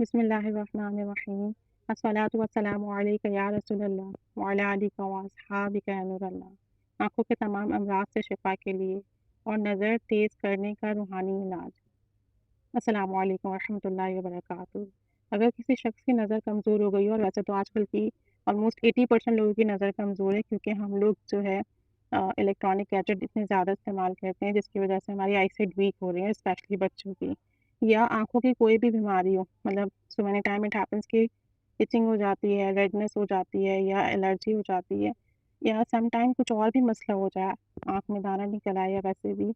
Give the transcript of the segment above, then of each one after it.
بسم اللہ الرحمن الرحیم الصلاۃ والسلام علیک یا رسول اللہ وعلی آلک و اصحابک یا نور اللہ۔ آنکھوں کے تمام امراض سے شفا کے لیے اور نظر تیز کرنے کا روحانی علاج۔ السلام علیکم ورحمۃ اللہ وبرکاتہ۔ اگر کسی شخص کی نظر کمزور ہو گئی، اور ویسے تو آج کل کی آلموسٹ 80% لوگوں کی نظر کمزور ہے، کیونکہ ہم لوگ جو ہے الیکٹرانک گیجٹ اتنے زیادہ استعمال کرتے ہیں، جس کی وجہ سے ہماری آئی سائٹ ویک ہو رہی ہے، اسپیشلی بچوں کی، یا آنکھوں کی کوئی بھی بیماری ہو، مطلب so many time it happens کہ ایچنگ ہو جاتی ہے، ریڈنس ہو جاتی ہے، یا الرجی ہو جاتی ہے، یا سم ٹائم کچھ اور بھی مسئلہ ہو جائے، آنکھ میں دانہ نکل آئے یا ویسے بھی،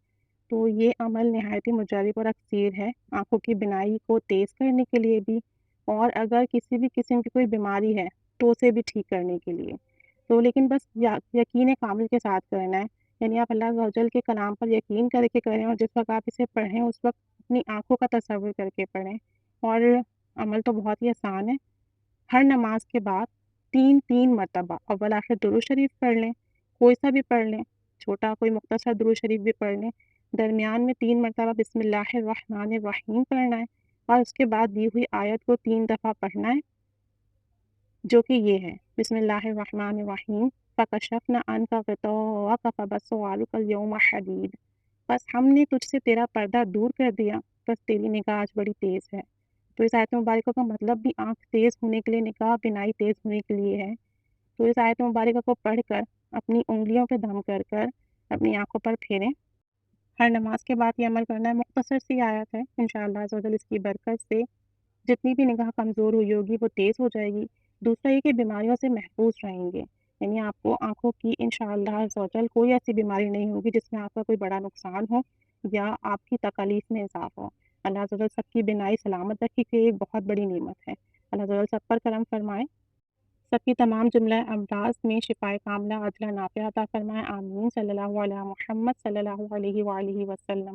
تو یہ عمل نہایت ہی مجرب اور اکثیر ہے آنکھوں کی بینائی کو تیز کرنے کے لیے بھی، اور اگر کسی بھی قسم کی کوئی بیماری ہے تو اسے بھی ٹھیک کرنے کے لیے۔ تو لیکن بس یقین کامل کے ساتھ کرنا ہے، یعنی آپ اللہ عز و جل کے کلام پر یقین کر کے کریں، اور جس وقت آپ اسے پڑھیں اس وقت اپنی آنکھوں کا تصور کر کے پڑھیں۔ اور عمل تو بہت ہی آسان ہے۔ ہر نماز کے بعد 3 مرتبہ اول آخر درود شریف پڑھ لیں، کوئی سا بھی پڑھ لیں، چھوٹا کوئی مختصر درود شریف بھی پڑھ لیں، درمیان میں 3 مرتبہ بسم اللہ الرحمن الرحیم پڑھنا ہے، اور اس کے بعد دی ہوئی آیت کو 3 دفعہ پڑھنا ہے، جو کہ یہ ہے: بسم اللہ الرحمن الرحیم، فَكَشَفْنَا عَنْكَ غِطَاءَكَ فَبَصَرُكَ الْيَوْمَ حَدِيدٌ، بس ہم نے تجھ سے تیرا پردہ دور کر دیا، بس تیری نگاہ آج بڑی تیز ہے۔ تو اس آیت مبارکہ کا مطلب بھی آنکھ تیز ہونے کے لیے، نگاہ بینائی تیز ہونے کے لیے ہے۔ تو اس آیت مبارکہ کو پڑھ کر اپنی انگلیوں پہ دم کر کر اپنی آنکھوں پر پھیریں۔ ہر نماز کے بعد یہ عمل کرنا ہے، مختصر سی آیت ہے، انشاءاللہ عز و جل اس کی برکت سے جتنی بھی نگاہ کمزور ہوئی ہوگی وہ تیز ہو جائے گی۔ دوسرا یہ کہ بیماریوں سے محفوظ رہیں گے، یعنی آپ کو آنکھوں کی انشاءاللہ عز و جل کوئی ایسی بیماری نہیں ہوگی جس میں آپ کا کوئی بڑا نقصان ہو یا آپ کی تکالیف میں اضافہ ہو۔ اللہ عز و جل سب کی بینائی سلامت رکھے، کہ ایک بہت بڑی نعمت ہے۔ اللہ عز و جل سب پر کرم فرمائے، سب کی تمام جملہ امراض میں شفائے کاملہ عاجلہ نافعہ عطا فرمائے، آمین۔ صلی اللہ علیہ محمد صلی اللہ علیہ وآلہ وسلم۔